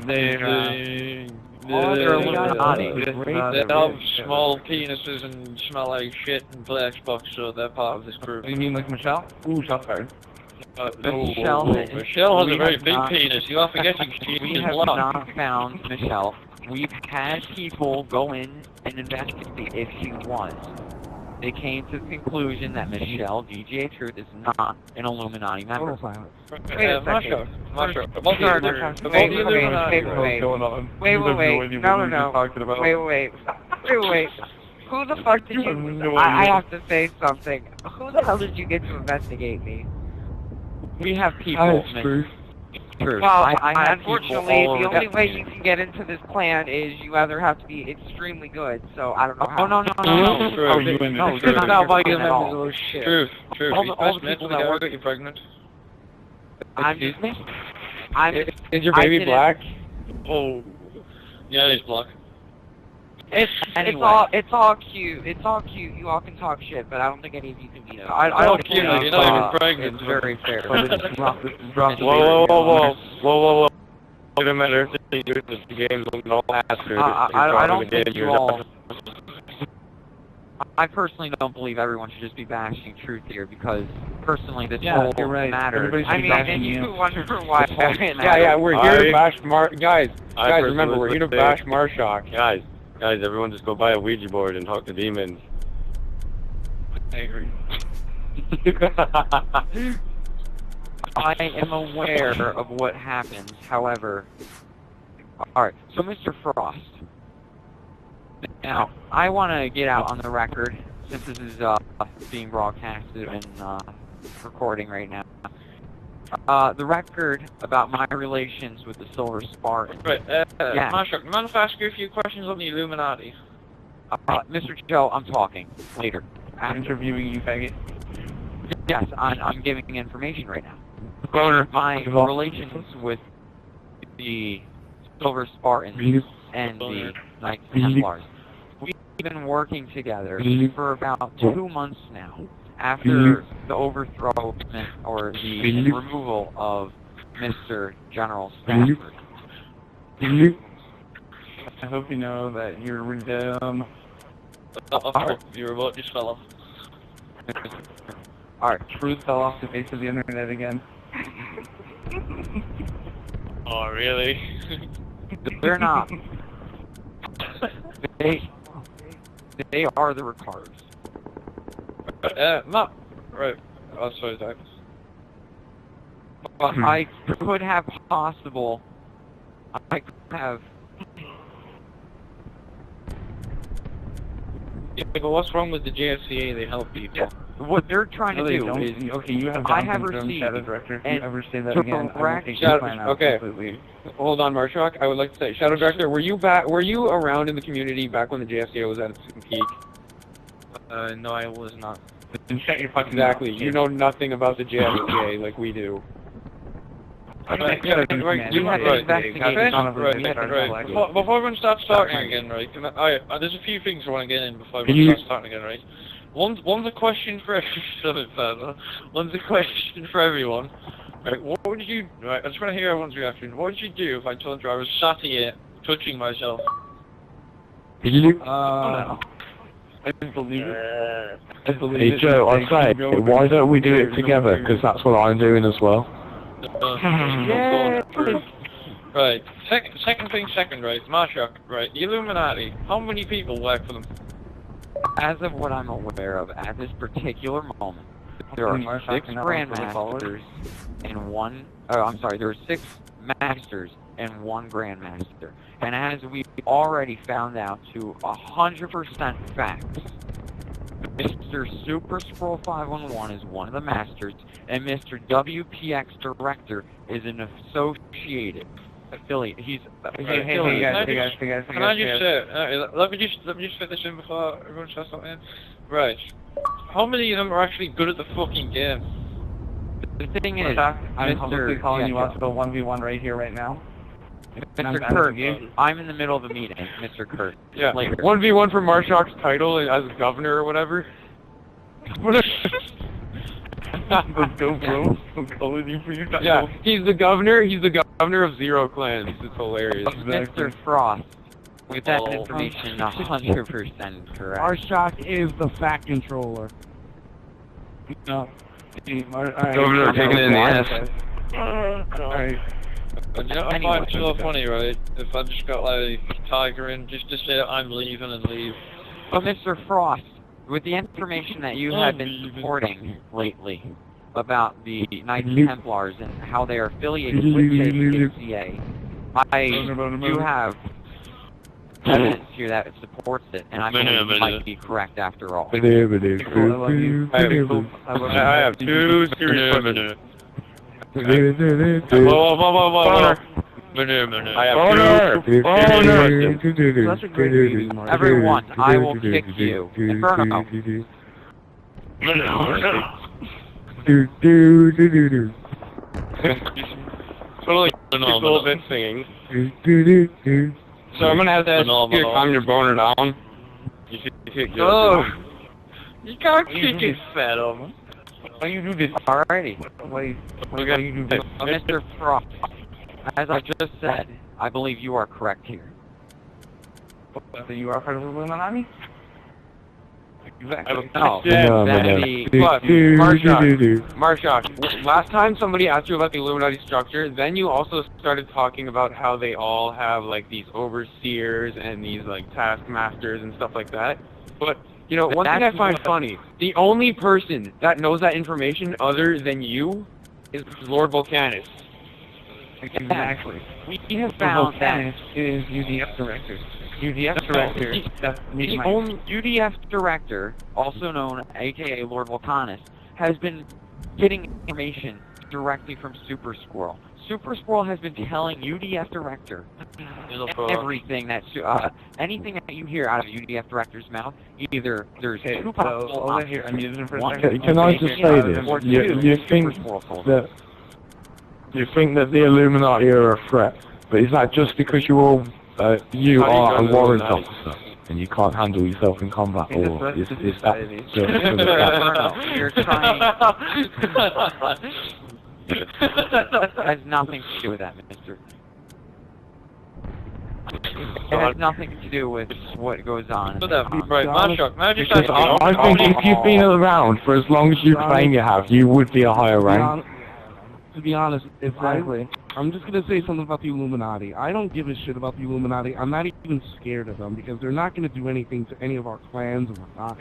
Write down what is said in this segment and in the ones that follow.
They're Illuminati. They have small penises and smell like shit and play Xbox, so they're part of this group. You mean like Michelle? Ooh, shots fired. Michelle has a very big penis. You are forgetting she's we have not found Michelle. We've had people go in and investigate if she was. They came to the conclusion that Michelle, DGA Truth, is not an Illuminati member. Marshock. Wait. Who the fuck did you... I have to say something. Who the hell did you get to investigate me? We have people... Well, unfortunately, the only way you can get into this plan is you either have to be extremely good, so I don't know how. No. Truth. All the people that work... Get you pregnant. Excuse me? Is your baby black? Oh. Yeah, he's black. It's all cute. It's all cute. You all can talk shit, but I don't think any of you can beat it. I don't care. You're not even pregnant. It's very fair. Whoa. Wait a minute. The game's all faster. I don't think you all... I personally don't believe everyone should just be bashing truth here, because personally this whole matters. I mean, and you wonder why. Yeah, we're here to bash Guys, remember, we're here to bash Marshock. Guys, everyone just go buy a Ouija board and talk to demons. I agree. I am aware of what happens, however... Alright, so Mr. Frost. Now, I want to get out on the record, since this is being broadcasted and recording right now. The record about my relations with the Silver Spartan. Right, Marshock, do you mind if I ask you a few questions on the Illuminati? Mr. Joe, I'm talking. Later. I'm interviewing you, faggot. Yes, I'm giving information right now. Boner. My relations with the Silver Spartans and the Knights Templars. We've been working together for about 2 months now. After the overthrow or the removal of Mr. General Stafford. I hope you know that you're You're about to fell off. Alright, Truth fell off the face of the internet again. Oh, really? They're not. They are the Ricards. No. Right. Oh, sorry, Zach. I could have possible... I could have... Yeah, but what's wrong with the JFCA? They help people. Yeah. What they're trying to do is... Okay, you have I have received... Shadow Director. If you ever say that to again, correct... completely. Hold on, Marshock. I would like to say, Shadow Director, were you around in the community back when the JFCA was at its peak? No, I was not. Then shut your fucking Exactly. mouth. You know nothing about the JFCA like we do. Right. Before everyone starts starting again, right? There's a few things I want to get in before everyone starts starting again, right? One's a question for one's a question for everyone. Right? What would you? Right. I just want to hear everyone's reaction. What would you do if I told you I was sat here touching myself? I didn't believe it. Hey Joe, I'd say, why don't we do it together? Because that's what I'm doing as well. Right. Second thing, right? Marshock, right? The Illuminati. How many people work for them? As of what I'm aware of, at this particular moment, there are 6 Grandmasters and 1... Oh, I'm sorry, there are 6 Masters and 1 Grandmaster. And as we've already found out to 100% facts, Mr. Super Scroll 511 is one of the Masters, and Mr. WPX Director is an associated affiliate. He's Hey guys. Can I just say, let me just fit this in before everyone starts something. Right. How many of them are actually good at the fucking game? The thing is, I'm publicly calling you out to go 1v1 right here, right now. Mr. Kurt, I'm in the middle of a meeting, Mr. Kurt. Yeah. Later. 1v1 for Marshock's title as governor or whatever. Let's go, bro. I'm calling you for your title. Yeah, he's the governor. governor of 0 clans. It's hilarious. Mr. Frost. With that information, 100% correct. Marshock is the fact controller. No. Governor taking it in the ass. Alright. You know, I find it so funny, right? If I just got like Tiger in, just to say that I'm leaving and leave. But Mr. Frost, with the information that you have been reporting lately about the Knights Templars and how they are affiliated with JCA, I do have evidence here that supports it, and I believe it might be correct after all. I have 2 serious questions. I have 2 That's a great meeting, Mark. Everyone, I will kick you. Inferno. Totally cool bit singing. So I'm gonna have to ask you to calm your boner down. Oh, you can't kick his fat over. Why you do this? Alrighty. Why you do this? Mr. Frost, as I just said, I believe you are correct here. So you are part of the Illuminati? Exactly. No, Marshock, last time somebody asked you about the Illuminati structure, then you also started talking about how they all have like these overseers and these like taskmasters and stuff like that. But, you know, one thing I find funny, the only person that knows that information other than you is Lord Volcanus. Exactly. We have found that is UDF director. UDF director. UDF director, also known aka Lord Volcanus, has been getting information directly from Super Squirrel. Super Squirrel has been telling UDF director everything that anything that you hear out of UDF director's mouth. Either there's two possible options. Can I just say this? You think that the Illuminati are a threat, but is that just because you are a warrant officer and you can't handle yourself in combat, or is that just You're trying. It has nothing to do with that, mister. It has nothing to do with what goes on. Right, Marshock, I think if you've been around for as long as you claim you have, you would be a higher rank. To be honest, I'm just gonna say something about the Illuminati. I don't give a shit about the Illuminati. I'm not even scared of them because they're not gonna do anything to any of our clans or whatnot.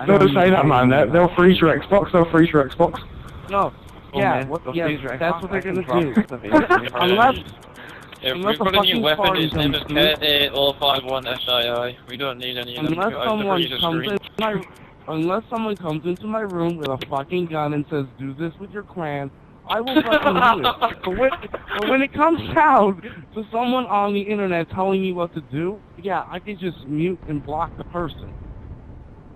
Don't say that, man. They'll freeze your Xbox. They'll freeze your Xbox. No. Yeah, that's what they're gonna do. Unless if we put a new weapon, his name is K8051SII. We don't need any Unless someone comes into my room with a fucking gun and says, do this with your clan, I will fucking do it. But when it comes down to someone on the internet telling me what to do, yeah, I can just mute and block the person.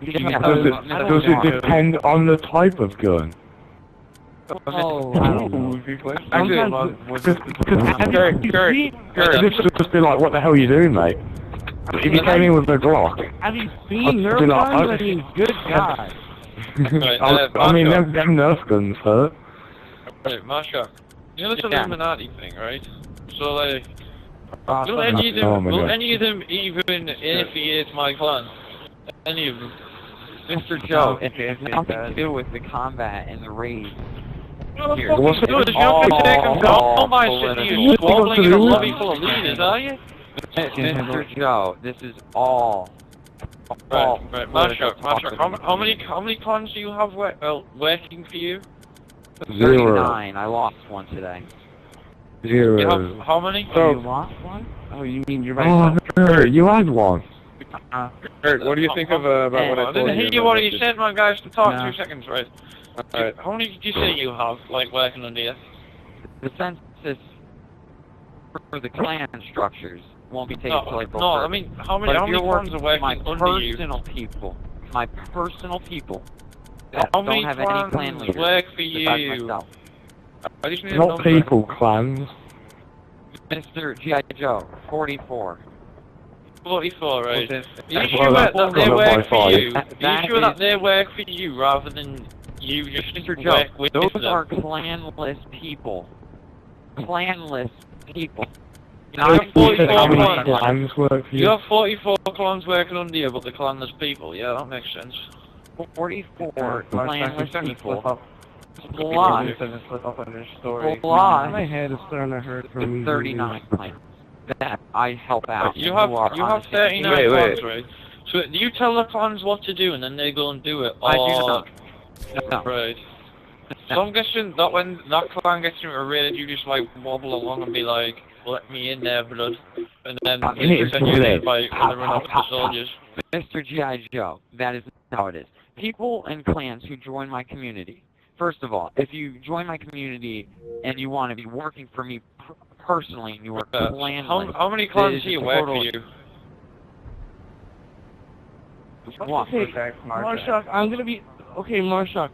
Does it depend on the type of gun? It's just be like, what the hell are you doing, mate? If you came in with a Glock, have you seen Nerf guns? I mean, good guy. I mean, them Nerf guns hurt. Right, Marshock, you know this Illuminati thing, right? So, like, will any of them even affiliate my clan? Any of them? Mr. Joe, it has nothing to do with the combat and the raids. What's the fuck is all my shit, you squabbling in a lobby full of leaders, are you? Mr. Joe, this is all. Right, Marshock, how many clans do you have working for you? 39. I lost one today. 0. You have how many? You lost one? Oh, you mean you're right? Oh, you had one. Kurt, what do you think of about what I told you? I didn't hear what you said, my guys, to talk 2 seconds, right? Alright. How many did you say you have, like, working on this? The census for the clan structures won't be taken until April 1st. No, I mean, how many clans are working under you? My personal people that don't have any clan leaders work for you? Myself. I just need not people, clans. Mr. G.I. Joe, 44. 44, right? Are you sure that they work for you? Are you sure that they work for you rather than you just Mr. work with them? Those are clanless people. clanless people. You have 44 How many clans. clans work for You you? have 44 clans working under you, but the clanless people. Yeah, that makes sense. 44 clanless people. Plus My head is starting to hurt from me. 39 clans that I help out. You have who are 39 Wait, wait. clans, right? So do you tell the clans what to do and then they go and do it? I do Or- not. No. Right. So I'm guessing that when that clan gets into a raid, you just like wobble along and be like, "Let me in there, blood," and then you essentially fight and then run off the soldiers. Mr. G.I. Joe, that is how it is. People and clans who join my community. First of all, if you join my community and you want to be working for me personally and you are clanless, How many clans do you work for you? Okay, Marshock, I'm gonna be... Okay, Marshock,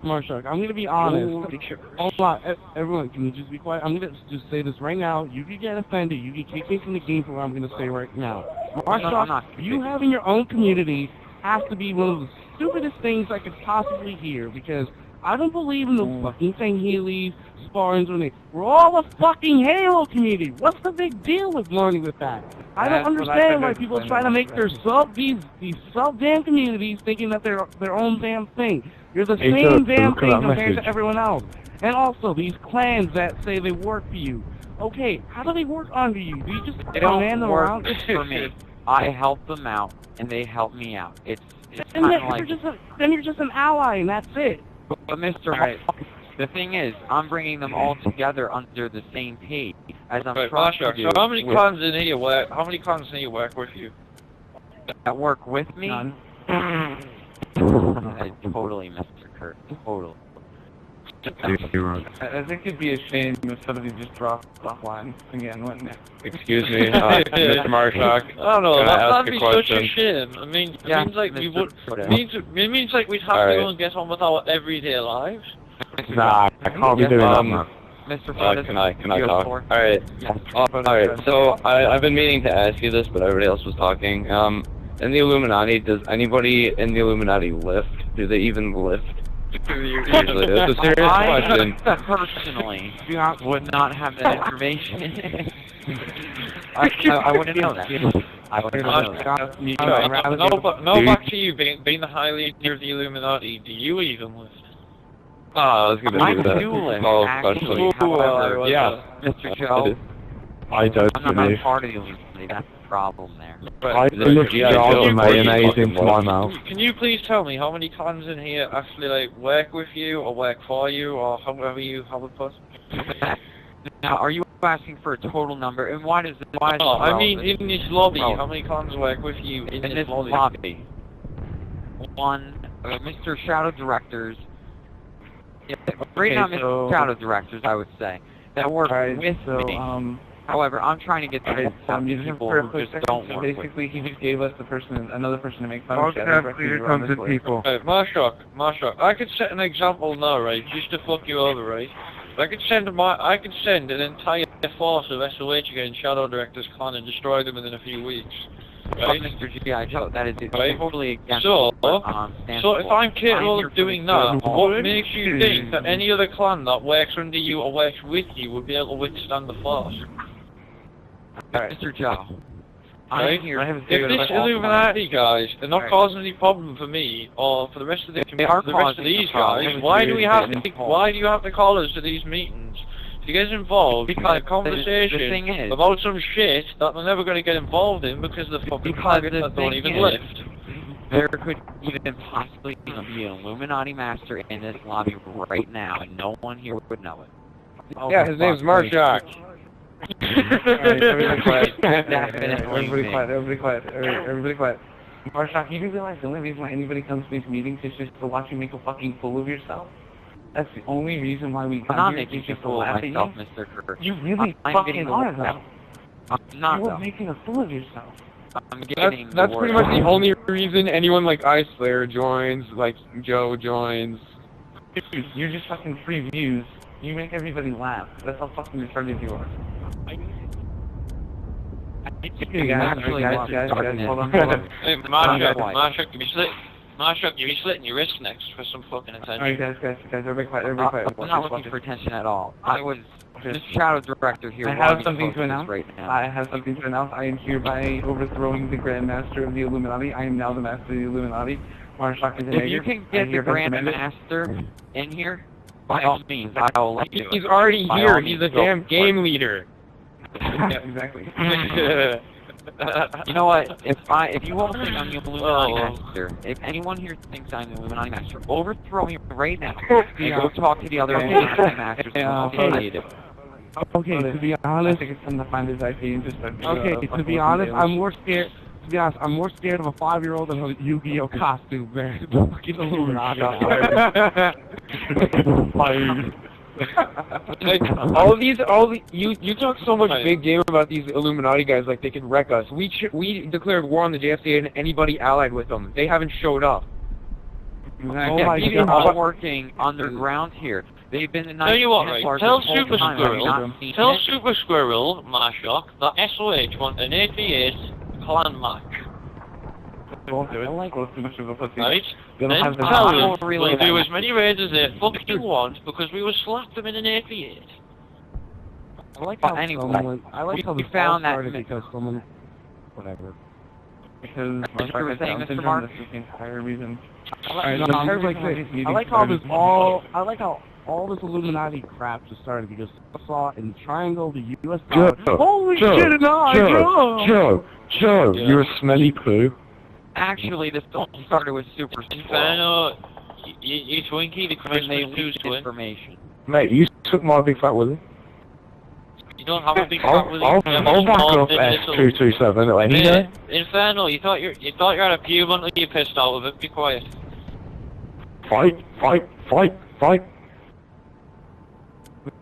I'm gonna be honest. Hold on, everyone, can you just be quiet? I'm gonna just say this right now. You can get offended. You can kick me from the game for what I'm gonna say right now. Marshock, you having your own community has to be one of the stupidest things I could possibly hear, because I don't believe in the fucking thing Heelys, Spartans, or we're all a fucking Halo community. What's the big deal with learning with that? I don't understand why people try to make their these sub damn communities thinking that they're their own damn thing. You're the same damn thing compared to everyone else. And also these clans that say they work for you. Okay, how do they work under you? Do you just they don't command them work around? for me. I help them out, and they help me out. It's then kind of like... then you're just an ally, and that's it. But Mr. Hawk, the thing is, I'm bringing them all together under the same page, as I'm Right, trying to Marshock, do. so how many clans in here work? How many clans in here work with you? That work with me? None. Totally, Mr. Kurt. Totally. I think it'd be a shame if somebody just dropped offline again, wouldn't it? Excuse me, Mr. Marshock. I don't know, Can I ask that'd a be such a question? shame. I mean, it Yeah, means like we Mr. would. Whatever. It means like we'd have to Alright. go and get on with our everyday lives. Nah, I can't be doing that, man. Mr. Can I you have talk? floor. Alright. Yes. Alright, so I've been meaning to ask you this, but everybody else was talking. In the Illuminati, does anybody in the Illuminati lift? Do they even lift? Usually, it's a serious question. I personally would not have that information. I wouldn't know that. I wouldn't know that. No, back to you, being the high leader of the Illuminati, do you even lift? I was gonna I do that. do lift, Follow-up actually. question. However, Yeah. Mr. Joe, I don't I'm not believe. part of the Illuminati. That's the problem there. I lift Yeah, jars Joe, of mayonnaise into my mouth. Can you please tell me how many clans in here actually like work with you or work for you or however you have it put? Now, are you asking for a total number? And why does it? Why is No, it I mean relevant? in this lobby, Oh. how many clans work with you in in this this lobby? lobby? One, Mr. Shadow Directors. Yeah, right now, Mr. so- Shadow Directors, I would say, that work Alright, with so, me. However, I'm trying to get to I'm using him people for a who quick just second, don't so work with me. basically he just gave us another person to make fun of. Here comes the people. Right, Marshock, I could set an example now, right, just to fuck you over, right? I could send an entire force of SOH against Shadow Director's clan and destroy them within a few weeks. But Right? Mr. G.I. Joe, that is Right. totally against So, what stands So if for. I'm capable here of for doing the that, good. what makes you think that any other clan that works under you or works with you would be able to withstand the force? Mr. Joe, Right? I'm here. If this Illuminati guys are not causing any problem for me or for the rest of the They are the rest of causing these a problem. guys, why do you have to call us to these meetings? To get involved in a Because conversation the thing is, about some shit that they're never going to get involved in because the fucking Because faggots the that don't thing even is- lift. there could even possibly be an Illuminati master in this lobby right now, and no one here would know it. Yeah, his name's Marshock. Everybody quiet. Definitely Everybody me. quiet. Everybody quiet. Marshock, you do realize the only reason why anybody comes to these meetings is just to watch you make a fucking fool of yourself? That's the only reason why we I'm come not here, making is a just to fool of laugh at myself, you. Mr. Kurt. You really I'm fucking getting the are, word though. out. I'm not, You're though. making a fool of yourself. I'm getting That's the pretty word much the out. only reason anyone like Ice Slayer joins, like Joe joins. Dude, you're just fucking free views. You make everybody laugh. That's how fucking retarded you are. Actually, guys, hold on. Hey, Marshock, you be slitting your wrist next for some fucking attention. Alright, guys, everybody quiet, everybody quiet. I'm not looking for attention at all. I was The Shadow Director here. I have something to announce. Right now. I have something to announce. I am hereby overthrowing the Grand Master of the Illuminati. I am now the Master of the Illuminati. Marshock is a If you can get the Grand Master in here, by all means, I will let you do it. He's already By here. all He's means, a go damn for game it. leader. Yeah, exactly. You know what? If you all think I'm the Illuminati Master, if anyone here thinks I'm the Illuminati Master, overthrow me right now and go talk to the other Illuminati Masters. I'll tell you. Okay, to be I honest, think it's time to find his IP and just start okay, to be honest, I'm more scared. To be honest, I'm more scared of a 5-year-old than a Yu-Gi-Oh costume, man. The fucking Illuminati. You talk so much big game about these Illuminati guys like they can wreck us. We declared war on the JFCA and anybody allied with them. They haven't showed up. Oh my God. All working underground here. They've been the night. Tell you what, right? Tell Super Squirrel, Marshock, that SOH want an 88 clan match. Won't do it. Too much of a pussy. Right? Then Then have them tell all them we'll do as many raids as they fucking want because we will slap them in an 88. I like how anyway, I like how we this found all that started because someone, whatever. Because you were saying, Mr. Mark? This is the entire reason. I like how this all. I like how all this Illuminati crap just started because I saw in Triangle the U.S. Joe, Holy Joe, shit! And Joe, you're a smelly poo. Actually, this all started with Super Squirrel. Inferno, you Twinkie, the When they Christmas 2 leaked twin. information. Mate, you took my big fat willy. You don't have a big I'll fat willy. back You have a small, off thin little- S227 any day. Inferno, you thought you had a pube until you pissed out of it. Be quiet. Fight.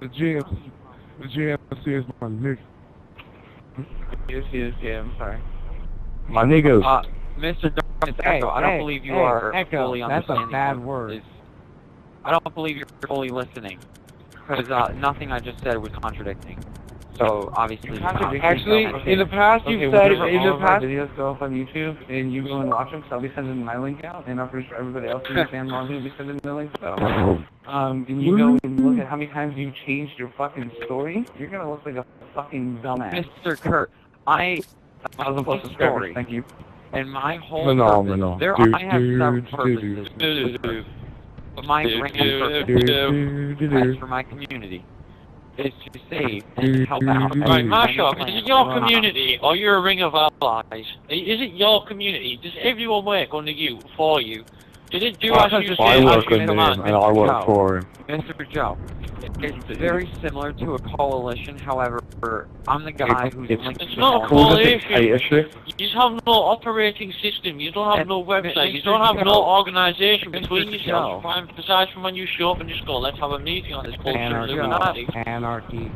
The GMC is my nigga. Yeah, I'm sorry. My niggas. Mr. Darkness Echo, I don't believe you are fully That's understanding. a bad word. I don't believe you're fully listening. Because nothing I just said was contradicting. So, obviously, Actually, in the past you've said, in the past... videos go up on YouTube, and you go and watch them, so I'll be sending my link out, and I'm pretty sure everybody else in the fan lobby will be sending the link, so... and you go and look at how many times you've changed your fucking story, you're gonna look like a fucking dumbass. Mr. Kurt, I 1,000+ subscribers, thank you. And my whole Phenomenal. purpose, I have several purposes. But my grand purpose for my community is to save and help out. Right, Marshock, is it your community or you're a ring of allies? Is it your community? Does everyone work under you, for you? Did it do as you say? I work under him, and I work for him. Mr. Joe, it's very similar to a coalition, however, I'm the guy who's linked It's to not a all- coalition. Dictatorship. You just have no operating system, you don't have no website, you don't have no organisation between yourselves, besides from when you show up and just go, let's have a meeting on this bullshit Illuminati. Anarchy.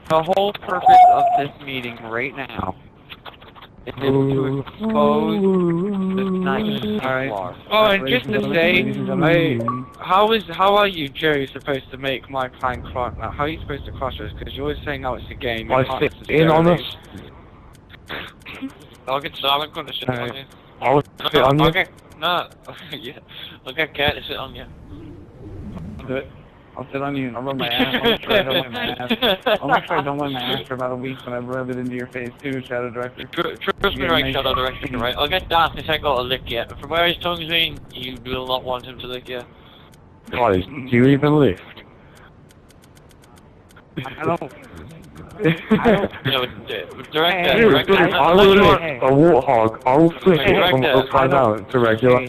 The whole purpose of this meeting right now is to expose the sniper flaws. Oh, and just to say, how are you, Jerry, supposed to make my plan cross? How are you supposed to cross us? Because you're always saying, "Oh, it's a game." I sit in on us. I'll get Silent going to sit on you. I'll sit on you. Okay, no, yeah. I'll get Cat to sit on you. I'll do it. I'll sit on you and I'll rub my ass. I'll make sure I don't wipe my ass. I'll make sure I don't wipe my ass for about a week when I rub it into your face too, Shadow Director. Trust me, right, Shadow Director, right? I'll get Darkness Echo to lick you. From where his tongue's in, you will not want him to lick you. Guys, do you even lift? I don't. No, Director, I will lift a warthog. I will flip it from upside down to regular.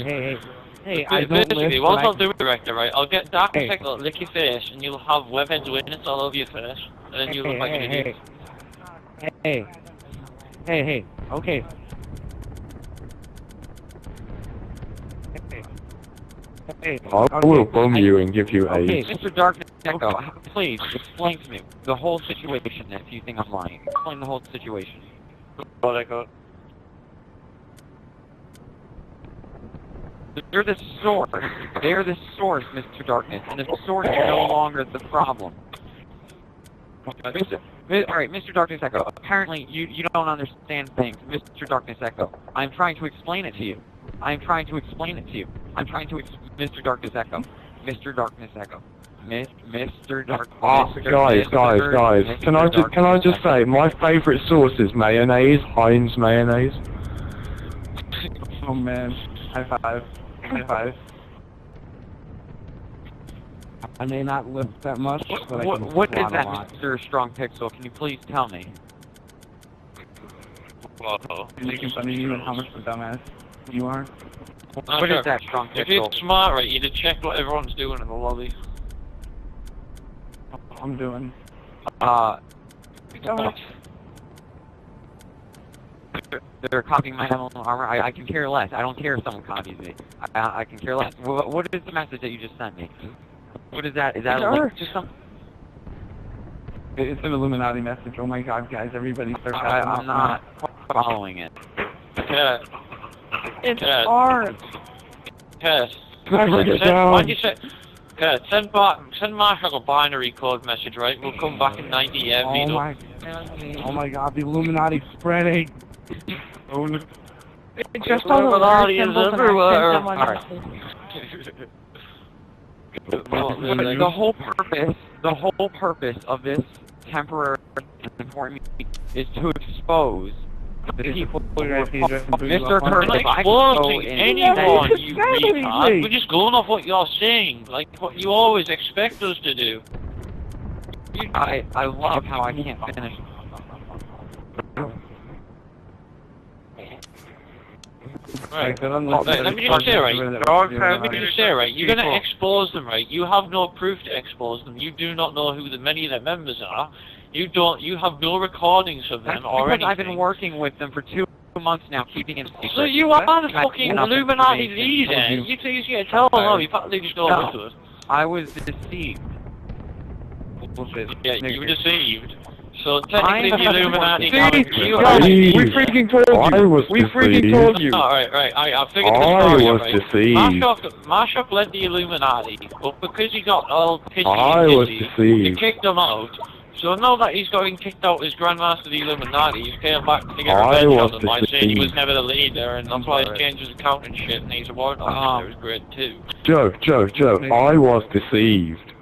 Hey, I don't basically, lift, what but I'll do, Director, right? I'll get Darkness Echo to lick your face, and you'll have webheads witness all over your face, and then you look like an idiot. Hey, okay. I will bomb you and give you Okay, AIDS. Mr. Darkness Echo, please explain to me the whole situation if you think I'm lying. Explain the whole situation. What I got? They're the source. They're the source, Mr. Darkness, and the source is no longer the problem. Alright, Mr. Darkness Echo, apparently you don't understand things, Mr. Darkness Echo. I'm trying to explain it to you. I'm trying to explain it to you. I'm trying to Mr. Darkness Echo. Mr. Darkness Echo. Mr. Dark. Guys. Can I just say my favourite sauce is mayonnaise, Heinz mayonnaise. Oh man, high five. High five. I may not lift that much, but what is that, Mr. Strong Pixel? Can you please tell me? Whoa. You're making fun of you and how much of a dumbass you are. What is that, Strong If Pixel? you're smart, right, you'd have checked what everyone's doing in the lobby. I'm doing. They're copying my armor. I can care less. I don't care if someone copies me. I can care less. What is the message that you just sent me? What is that? Is that a link to something? It's an Illuminati message. Oh my god, guys, everybody start I'm not following it. Cat. It's Cat. art. Cat. Why'd you say? Cat, send Marshock a binary code message, right? We'll come back in 90 AM. Oh my god, the Illuminati's spreading. It's just Illuminati is everywhere. Alright. The whole purpose of this temporary important meeting is to expose the people who are Mr. Curtis. We're not exposing anyone, you retard. We're just going off what you're saying, like what you always expect us to do. I love how I can't finish. Right. Let me just say, right, you're gonna expose them, right? You have no proof to expose them. You do not know who many of their members are. You have no recordings of them or anything. I've been working with them for 2 months now, keeping it secret. So you are the fucking Illuminati leader. You think you gotta tell them, no, you practically just go over to us. I was deceived. Yeah, you were deceived. So technically the Illuminati... We freaking told you! We freaking told you! Alright, I figured the story out, right? Deceived. Marshock led the Illuminati, but because he got all pissy deceived. he kicked him out. So now that he's getting kicked out as Grandmaster of the Illuminati, he's came back to get revenge on them by saying he was never the leader, and that's why he changed his account and shit, and he's a warrant officer. It was great too. Joe, I was deceived.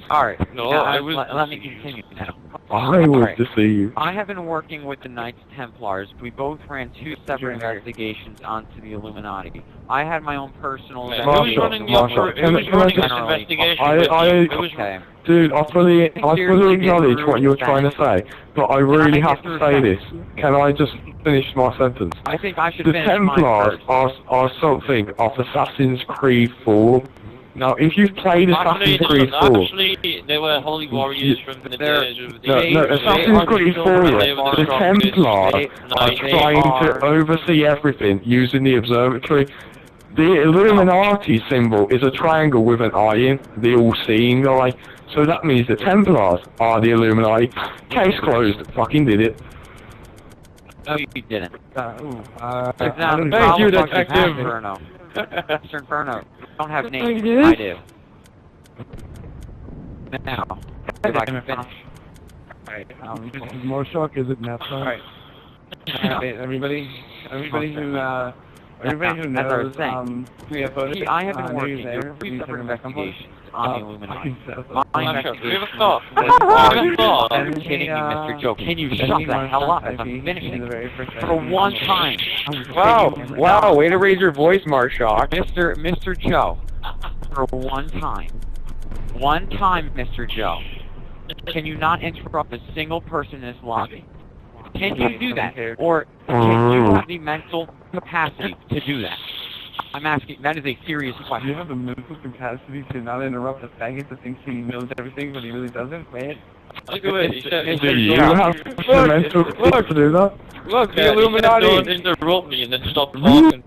Alright, no, let me continue now. I was deceived. I have been working with the Knights Templars. We both ran 2 separate investigations onto the Illuminati. I had my own personal Who's running this investigation? Dude, I fully acknowledge what you're trying to say, but I really have to say this. Can I just finish my sentence? I think I should The finish Templars are something of Assassin's Creed 4. Now, if you've played Assassin's Creed 4... Actually, they were holy warriors from the days of the... No, Assassin's Creed 4, the Templars are trying to oversee everything using the observatory. The Illuminati symbol is a triangle with an eye in, the all-seeing eye. So that means the Templars are the Illuminati. Case closed. Fucking did it. No, you didn't. Thank you, detective. Inferno. Mr. Inferno, you don't have names. I do. Now, if I can finish. Alright, this is Marshock, is it Nessa? Alright. Everybody who knows, I have been working with 3 separate investigations on the Illuminati. My investigation I'm kidding you, Mr. Joe. Can you shut the hell up as I'm finishing? For one time. Wow, way to raise your voice, Marshock. Mr. Joe. For one time. One time, Mr. Joe. Can you not interrupt a single person in this lobby? Can you do that? Or can you have the mental capacity to do that? I'm asking, that is a serious question. You have the mental capacity to not interrupt a faggot that thinks he knows everything, but he really doesn't? Man. Look at it, he said, Do you have the mental capacity to do that? Look, the Illuminati! Don't interrupt me and then stop talking.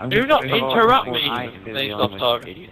Do not interrupt me! Then stop talking.